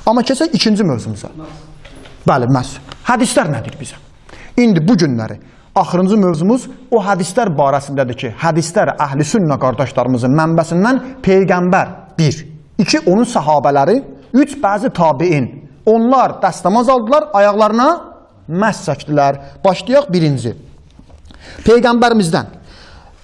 Amma keçək ikinci mövzumuza. Bəli, məhz. Hədislər nədir bizə? İndi bu günləri axırıncı mövzumuz o hədislər barəsindədir ki, hədislər əhl-i sünnə qardaşlarımızın mənbəsindən Peyğəmbər 1, 2 onun sahabələri, 3 bəzi tabiin. Onlar dəstəmaz aldılar, ayaqlarına məhz çəkdilər. Başlayaq birinci. Peyğəmbərimizdən.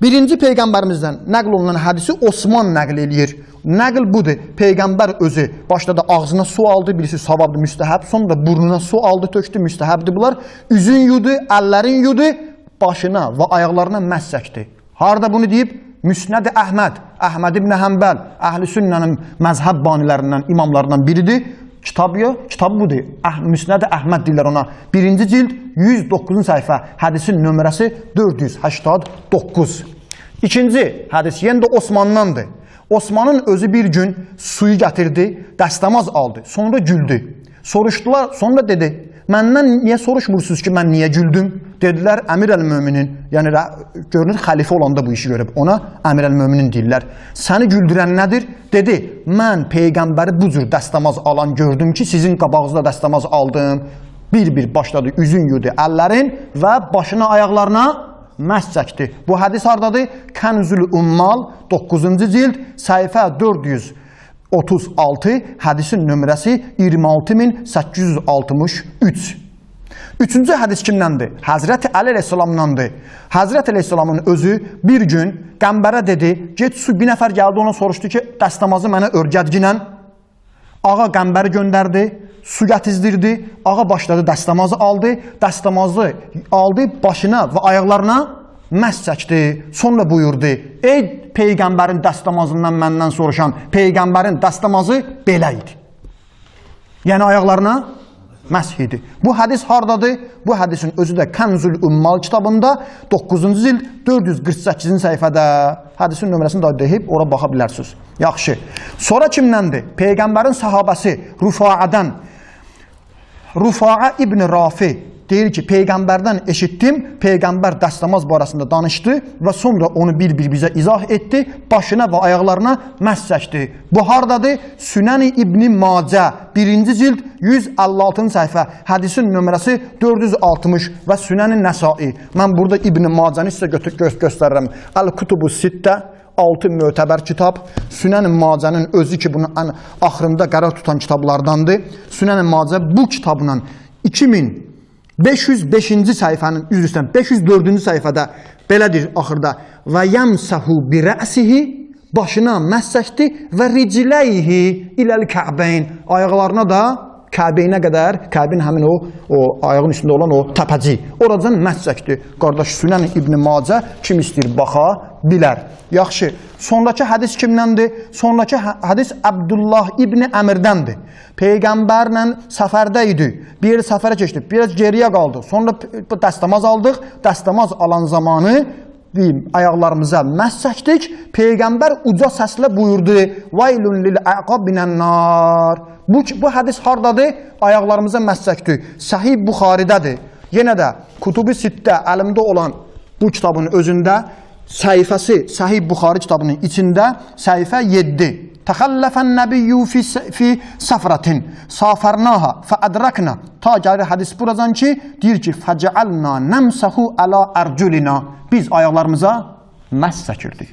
Birinci Peyğəmbərimizdən nəql olunan hədisi Osman nəql eləyir. Nəql budur. Peyğəmbər özü başladı ağzına su aldı, birisi savabdı, müstəhəb. Sonra da burnuna su aldı, tökdü, müstəhəbdir bunlar. Üzün yudu, əllərin yudu, başına və ayaqlarına məhz çəkdi. Harada bunu deyib? Müsnəd-i Əhməd, Əhməd ibn Həmbəl, Əhl-i Sünnənin məzhəb banilərindən, imamlarından biridir. Kitabı budur. Müsnəd-i Əhməd deyirlər ona. Birinci cild 109-cu səhifə, hədisin nömrəsi 489. İkinci hədis yenə də Osmandandır. Osmanın özü bir gün suyu gətirdi, dəstəmaz aldı, sonra güldü. Soruşdular, sonra dedi, məndən niyə soruşmursunuz ki, mən niyə güldüm? Dedilər, Əmir əl-Möminin, yəni görünür, xəlifə olanda bu işi görüb, ona Əmir əl-Möminin deyirlər. Səni güldürən nədir? Dedi, mən Peyğəmbəri bu cür dəstəmaz alan gördüm ki, sizin qabağınızda dəstəmaz aldım. Bir-bir başladı, üzün yudu, əllərin və başına, ayaqlarına məhz çəkdi. Bu hədis hardadır? Kənzül Ummal 9-cu cild, səhifə 436, hədisin nömrəsi 26863. Üçüncü hədis kimdəndir? Həzrəti Əli əleyhissalamdandır. Həzrəti əleyhissalamın özü bir gün qəmbərə dedi, get su, bir nəfər gəldi ona soruşdu ki, dəstəmazı mənə örgədginən. Ağa qəmbəri göndərdi, su gətizdirdi, ağa başladı, dəstəmazı aldı, dəstəmazı aldı, başına və ayaqlarına məhz çəkdi. Sonra buyurdu, ey Peyğəmbərin dəstəmazından məndən soruşan, Peyğəmbərin dəstəmazı belə idi. Yəni ayaqlarına məhz idi. Bu hədis hardadır? Bu hədisin özü də Kənzül Ummal kitabında 9-cu cild 448-ci səhifədə. Hədisin nömrəsini də deyib, ora baxa bilərsiniz. Yaxşı. Sonra kimdəndir? Peyğəmbərin sahabəsi Rufaədən. Rufaə ibn Rafi deyir ki, Peyğəmbərdən eşitdim, Peyğəmbər dəstəmaz barəsində danışdı və sonra onu bir-bir bizə izah etdi, başına və ayaqlarına məhz çəkdi. Bu hardadır? Sünən-i İbn-i Macə, 1-ci cild 156-cı səhifə, hədisin nömrəsi 460 və Sünən-i Nəsai. Mən burada İbn-i Macəni sizə göstərirəm. Əl-Kutubu Sittə, 6 mötəbər kitab. Sünən-i Macənin özü ki, bunun ən axırında qərar tutan kitablardandır. Sünən-i Macə bu kitabla 2505-ci səhifənin, üzr istəyirəm, 504-cü səhifədə belədir axırda. Və yəmsəhu birəsihi, başına məhz çəkdi və ricləyhi iləl-Kəbəyn, ayaqlarına da Kəbeynə qədər, Kəbin həmin o ayağın üstündə olan o təpəci, oradan məhz çəkdi. Qardaş, Sünən İbn Macə kim istəyir baxa bilər. Yaxşı, sondakı hədis kimdəndir? Sondakı hədis Abdullah İbn Əmirdəndir. Peyğəmbərlə səfərdə idi, bir yeri səfərə keçdik, biraz geriyə qaldı. Sonra dəstəmaz aldıq, dəstəmaz alan zamanı ayaqlarımıza məhz çəkdik. Peyğəmbər uca səslə buyurdu, Vaylun lil əqabinən nar. Bu hədis hardadır? Ayaqlarımıza məhz çəkdik. Səhih Buxaridədir. Yenə də Kutubu Sittə əlimdə olan bu kitabın özündə səhifəsi, Səhih Buxari kitabının içində səhifə 7. Təxəlləfən nəbiyyü fi səfrətin, safərnaha fəədrəknə. Ta gəlir hədis buradan ki, deyir ki, fəcəəlnə nəmsəhu ələ ərcülina. Biz ayaqlarımıza məhz çəkirdik.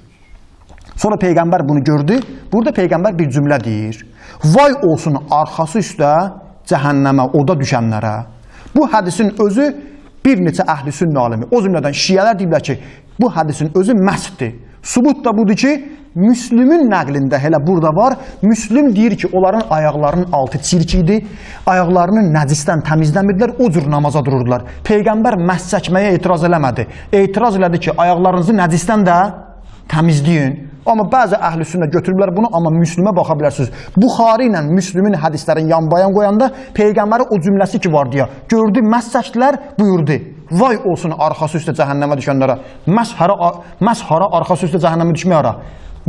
Sonra Peyğəmbər bunu gördü. Burada Peyğəmbər bir cümlə deyir. Vay olsun arxası üstə cəhənnəmə, oda düşənlərə. Bu hədisin özü bir neçə əhl-i sünnə alimi. O cümlədən şiyələr deyirlər ki, bu hədisin özü məhsdir. Subut da budur ki, Müslümün nəqlində hələ burada var. Müslüm deyir ki, onların ayaqlarının altı çirk idi, ayaqlarını nəcisdən təmizləmirdilər, o cür namaza dururdular. Peyğəmbər məhz çəkməyə etiraz eləmədi. Etiraz elədi ki, ayaqlarınızı nəcisdən də təmizləyin. Amma bəzi əhl-i sünnə götürürlər bunu, amma Müslümə baxa bilərsiniz. Buxari ilə Müslümin hədislərin yan-bayan qoyanda Peyğəmbərin o cümləsi ki var deyə, gördü, məhz çəkdilər, buyurdu. Vay olsun arxası üstə cəhənnəmə düşənlərə. Məhz hara arxası üstə cəhənnəmə düşməyərə.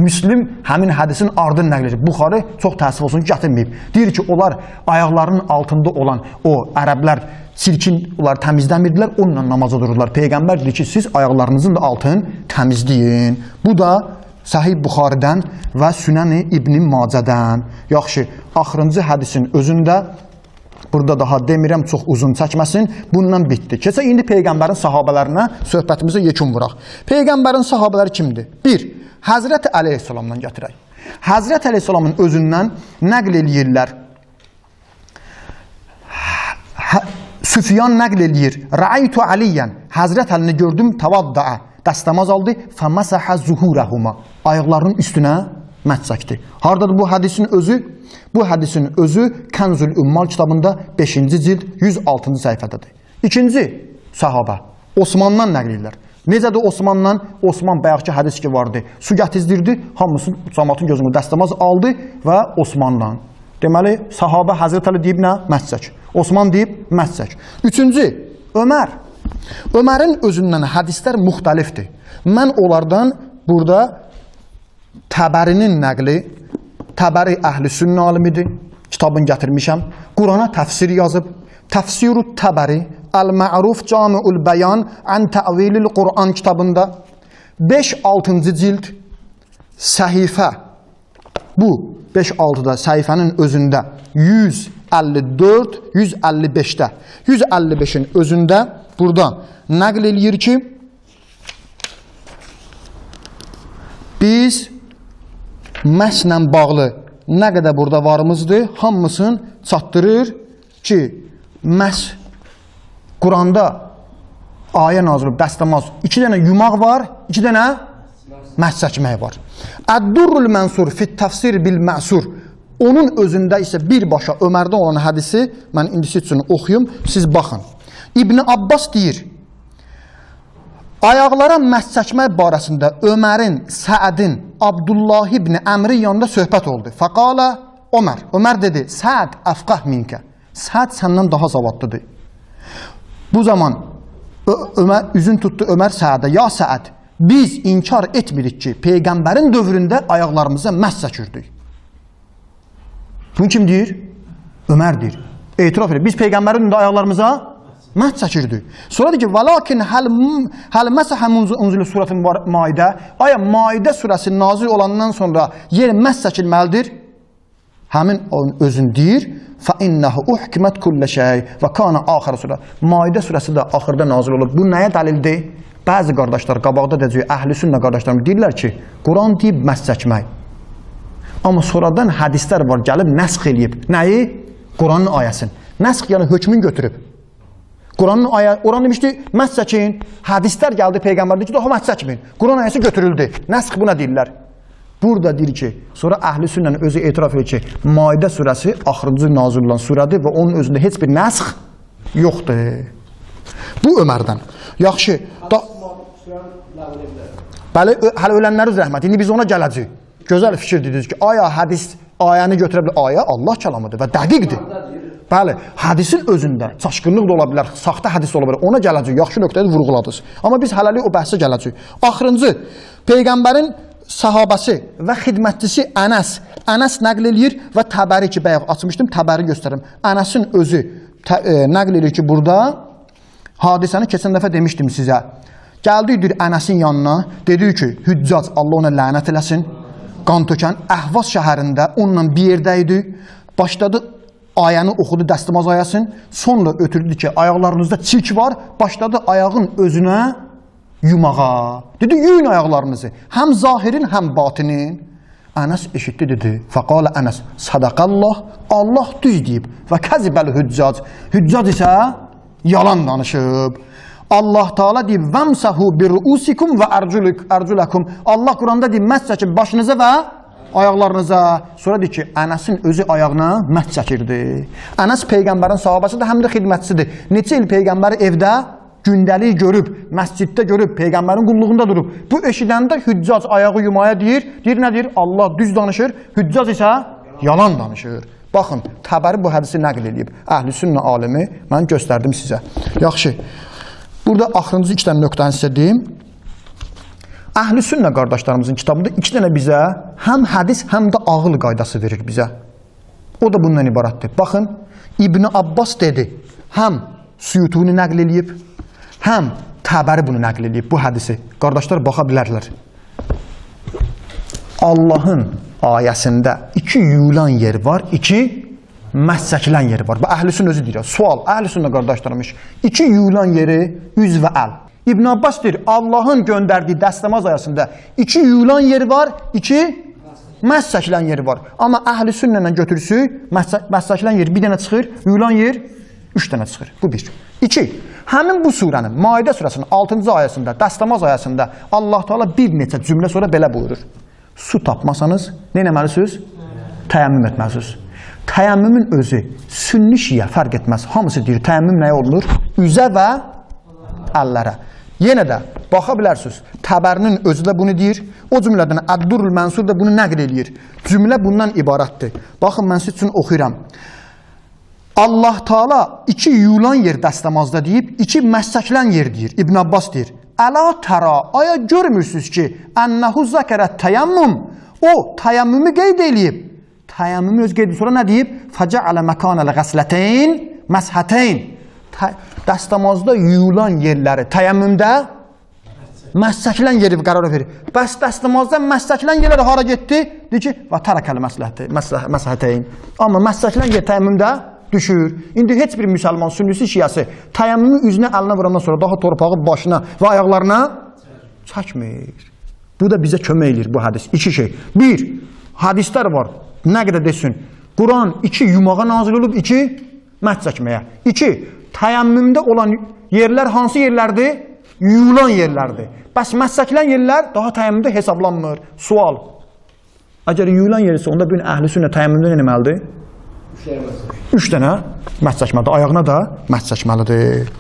Müslüm həmin hədisin ardını nəql edir. Buxari çox təəssüf olsun ki, gətirməyib. Deyir ki, onlar ayaqlarının altında olan o ərəblər çirkin, onları təmizləmirdilər, onunla namaza dururlar. Peyğəmbər deyir ki, siz ayaqlarınızın da altını təmizləyin. Bu da Sahih Buxaridən və Sünən-i İbn Macədən. Yaxşı, axırıncı hədisin özündə, burada daha demirəm, çox uzun çəkməsin, bundan bitdi. Keçək indi Peyğəmbərin sahabələrinə söhbətimizə yekun vuraq. Peyğəmbərin sahabələri kimdir? 1. Həzrət Əleyhisselamdan gətirək. Həzrət Əleyhisselamın özündən nəql eləyirlər. Süfyan nəql eləyir. Rəaytu Aliyyən. Həzrət Əlini gördüm, tavaddaə. Dəstəmaz aldı. Fəməsəhə zuhurəhuma. Ayaqlarının üstünə məhz çəkdi. Hardadır bu hədisin özü? Bu hədisin özü Kənzül Ümmal kitabında 5-ci cild 106-cı səhifədədir. İkinci sahabə Osmandan nəql edirlər. Necədir Osmandan? Osman bayaqki hədis ki vardı. Su gətizdirdi, hamısını cəmaatın gözünü dəstəmaz aldı və Osmandan. Deməli, sahabə Həzrət Əli deyib nə? Məhz çək. Osman deyib məhz çək. Üçüncü, Ömər. Ömərin özündən hədislər müxtəlifdir. Mən onlardan burada Təbərinin nəqli, Təbəri əhl-i sünnə alimidir, kitabını gətirmişəm. Qurana təfsir yazıb, Təfsir-ü Təbəri, Əl-Ma'ruf Cami'ül Bəyan, Ən Təvilil Quran kitabında 5-6-cı cild səhifə, bu 5-6-da səhifənin özündə 154, 155-də, 155-in özündə burada nəql eləyir ki, biz məhslə bağlı nə qədər burada varımızdır, hamısını çatdırır ki, məhs Quranda ayə nazil olub, dəstəmaz, 2 dənə yumaq var, 2 dənə məhs çəkmək var. Əd-Durrul Mənsur fit təfsir bil məsur. Onun özündə isə birbaşa Ömərdə olan hədisi, mən indi siz üçün oxuyum, siz baxın. İbn Abbas deyir, ayaqlara məhs çəkmək barəsində Ömərin, Səədin, Abdullah ibn Əmri yanında söhbət oldu. Fəqalə Ömər dedi, Səəd əfqah minkə. Səəd səndən daha zavadlıdır. Bu zaman Ömər üzün tutdu Ömər Səədə, ya Səəd, biz inkar etmirik ki, Peyğəmbərin dövründə ayaqlarımıza məhs çəkirdik. Bunu kim deyir? Ömər deyir. Etiraf edir. Biz Peyğəmbərin dövründə ayaqlarımıza məhs çəkirdik. Sonra deyir ki, vəlakin həl məsəhə unzulu surətin Maidə. Aya Maidə surəsi nazil olandan sonra yer məhs çəkilməlidir. Həmin özün deyir. فَإِنَّهُ اُحْكِمَتْ كُلَّ شَيْءٍ وَكَانَ آخَرَ surə. Maidə surəsi də axırda nazil olub. Bu nəyə dəlildir? Bəzi qardaşlar, qabaqda deyəcək, əhl-i sünnə qardaşlarım deyirlər ki, Quran deyib məhs çəkmək. Amma sonradan hədislər var, gəlib nəsx eləyib. Nəyi? Quranın ayəsini. Nəsx yəni hökmün götürüb. Quranın ayəsi, Quran demişdi, məhs çəkin. Hədislər gəldi Peyğəmbər deyir ki, daha məhs çəkməyin. Quran ayəsi götürüldü. Nəsx buna deyirlər. Burada deyir ki, sonra əhl-i sünnənin özü etiraf edir ki, Maidə surəsi axırıncı nazil olan surədir və onun özündə heç bir nəsx yoxdur. Bu Ömərdən. Yaxşı. Bəli, hələ ölənləri rəhmət. İndi biz ona gələcəyik. Gözəl fikir dediniz ki, hədis ayəni götürə bilər. Ayə Allah kəlamıdır və dəqiqdir. Bəli, hədisin özündə çaşqınlıq da ola bilər, saxta hədis ola bilər. Ona gələcəyik, yaxşı nöqtəni vurğuladınız. Amma biz hələlik o bəhsə gələcəyik. Axırıncı, Peyğəmbərin sahabəsi və xidmətçisi Ənəs nəql eləyir və Təbəri ki, bayaq açmışdım, Təbəri göstərim. Ənəsin özü nəql eləyir ki, burada hadisəni keçən dəfə demişdim sizə. Gəldi Ənəsin yanına, dedi ki, Hüccac, Allah ona lənət eləsin, qan tökən Əhvaz şəhərində onunla bir yerdə idi, başladı ayəni oxudu, dəstəmaz ayəsini, sonra ötürdü ki, ayaqlarınızda çirk var, başladı ayağın özünə yumağa. Dedi, yuyun ayaqlarınızı. Həm zahirin, həm batinin. Ənəs eşitdi, dedi. Fəqalə Ənəs, sadaqallah, Allah düz deyib. Və kəzibəl hüccac. Hüccac isə yalan danışıb. Allah Teala deyib, vəmsəhu bir-ruusikum və ərculakum. Allah Quranda deyib, məhs çəkin başınıza və ayaqlarınıza. Sonra deyir ki, Ənəsin özü ayağına məhs çəkirdi. Ənəs Peyğəmbərin sahabəsidir, həm də xidmətçisidir. Neçə il Peyğəmbəri evdə gündəlik görüb, məsciddə görüb, Peyğəmbərin qulluğunda durub. Bu eşidəndə Hüccac ayağı yumaya deyir nə deyir? Allah düz danışır, Hüccac isə yalan danışır. Baxın, Təbəri bu hədisi nəql edib. Əhl-i sünnə alimi mən göstərdim sizə. Yaxşı, burada axırıncı 2 dənə nöqtəni sizə deyim. Əhl-i sünnə qardaşlarımızın kitabında 2 dənə bizə həm hədis, həm də ağıl qaydası verir bizə. O da bundan ibarətdir. Baxın, İbn Abbas dedi, həm Suyutuni nəql edib, həm Təbəri bunu nəql edib, bu hədisi. Qardaşlar, baxa bilərlər. Allahın ayəsində 2 yuyulan yer var, 2 məhz çəkilən yeri var. Bu əhlüsün özü deyir. Sual, əhlüsünlə qardaşlarmış. 2 yuyulan yeri yüz və əl. İbn Abbas deyir, Allahın göndərdiyi dəstəmaz ayəsində 2 yuyulan yeri var, 2 məhz çəkilən yeri var. Amma əhlüsünlə götürsük, məhz çəkilən yer bir dənə çıxır, yuyulan yer 3 dənə çıxır. Bu bir. 2. Həmin bu surənin, Maidə surəsinin 6-cı ayəsində, dəstəmaz ayəsində Allah Teala bir neçə cümlə sonra belə buyurur. Su tapmasanız, nə etməlisiniz? Təyəmmüm etməlisiniz. Təyəmmümün özü, sünni şiə fərq etməz. Hamısı deyir, təyəmmüm nəyə olunur? Üzə və əllərə. Yenə də, baxa bilərsiniz, Təbərinin özü də bunu deyir. O cümlədən Əddurul Mənsur da bunu nəql edir. Cümlə bundan ibarətdir. Baxın, mən siz üçün oxuyuram. Allah Teala 2 yuyulan yer dəstəmazda deyib, 2 məsçəkilən yer deyir. İbn Abbas deyir. Əla təra, aya görmürsünüz ki, ənəhu zəkərət təyəmmüm. O, təyəmmümü qeyd eləyib. Təyəmmümü öz qeydi sonra nə deyib? Fəcəalə məkanələ qəslətəyn, məshətəyn. Dəstəmazda yuyulan yerləri təyəmmümdə məsçəkilən yeri qərar verir. Bəs dəstəmazda məsçəkilən yerləri hara getdi? Deyir ki, və tərəkəli məshətəyn. Amma məsçəkilən yer təyəmmümdə düşür. İndi heç bir müsəlman, sünnisi, şiəsi təyəmmümü üzünə, əlinə vurandan sonra daha torpağı başına və ayaqlarına çəkmir. Bu da bizə kömək edir bu hədis. 2 şey. 1. Hədislər var. Nə qədər desin? Quran 2 yumağa nazil olub, 2 məhz çəkməyə. 2. Təyəmmümdə olan yerlər hansı yerlərdir? Yuyulan yerlərdir. Bəs məhz çəkilən yerlər daha təyəmmümdə hesablanmır. Sual. Əgər yuyulan yersə, onda bir əhlüsünnə təyəmmümdə nə deməlidir? 3 dənə məhz çəkməlidir. Ayağına da məhz çəkməlidir.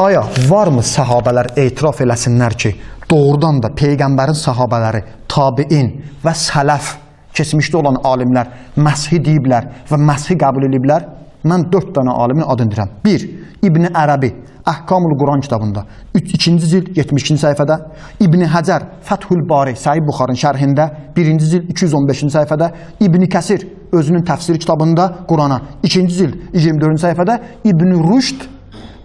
Aya, varmı səhabələr etiraf eləsinlər ki, doğrudan da Peyğəmbərin sahabələri, tabiin və sələf, keçmişdə olan alimlər məshi deyiblər və məshi qəbul ediblər? Mən 4 dənə alimin adını deyirəm. 1. İbn Ərəbi, Əhkamul Quran kitabında 2-ci cild 72-ci səhifədə, İbn Həcər, Fəthül Bari, Səhih Buxarın şərhində 1-ci cild 215-ci səhifədə, İbn Kəsir özünün təfsiri kitabında Qurana 2-ci cild 24-cü səhifədə, İbn Rüşd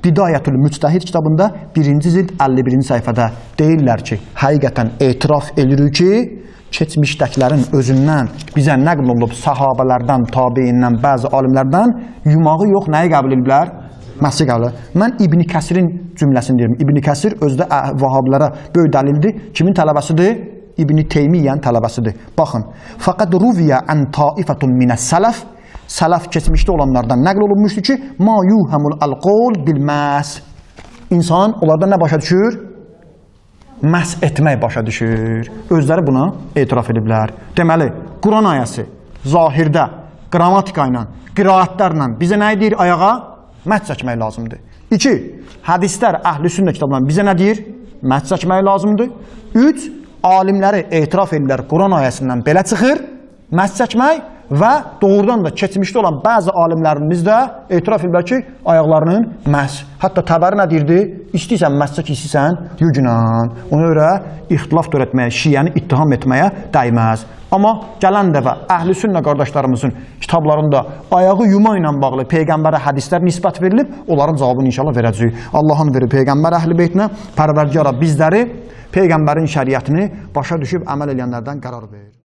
Bidayətül Müctəhid kitabında 1-ci cild 51-ci səhifədə deyirlər ki, həqiqətən etiraf edirik ki, keçmişdəkilərin özündən bizə nəql olub sahabələrdən, tabiindən, bəzi alimlərdən yumağı yox, nəyi qəbul ediblər? Məhsi qəbul ediblər. Mən İbn Kəsirin cümləsini deyirəm. İbn Kəsir özdə vahabilərə böyük dəlildir. Kimin tələbəsidir? İbn Teymiyyənin tələbəsidir. Baxın. Fəqəd ruviyə ən taifətun minəs sələf. Sələf keçmişdə olanlardan nəql olunmuşdur ki, ma yuhəmul əl-qol bilməz. İnsan onlardan nə başa düşür? Məhz etmək başa düşür. Özləri buna etiraf ediblər. Deməli, Quran ayəsi zahirdə, qrammatika ilə, qiraətlərlə bizə nə deyir ayağa? Məhz çəkmək lazımdır. 2. Hədislər, əhl-i-sünnə kitablarından bizə nə deyir? Məhz çəkmək lazımdır. 3. Alimləri etiraf edirlər Quran ayəsindən belə çıxır, məhz çəkmək və doğrudan da keçmişdə olan bəzi alimlərimiz də etiraf edirlər ki, ayaqlarının məhz. Hətta Təbəri nə deyirdi? İstəyirsən məhz çək, istəyirsən yücünan. Ona görə ixtilaf törətməyə, şiəni ittiham etməyə dəyməz. Amma gələn dəfə əhl-i-sünnə qardaşlarımızın kitablarında ayağı yuma ilə bağlı Peyğəmbərə hədislər nisbət verilib, onların cavabını inşallah verəcəyik. Allahın verir Peyğəmbər əhl-i beytinə, Pərverdigara bizləri Peyğəmbərin şəriətini başa düşüb əməl edənlərdən qərar verir.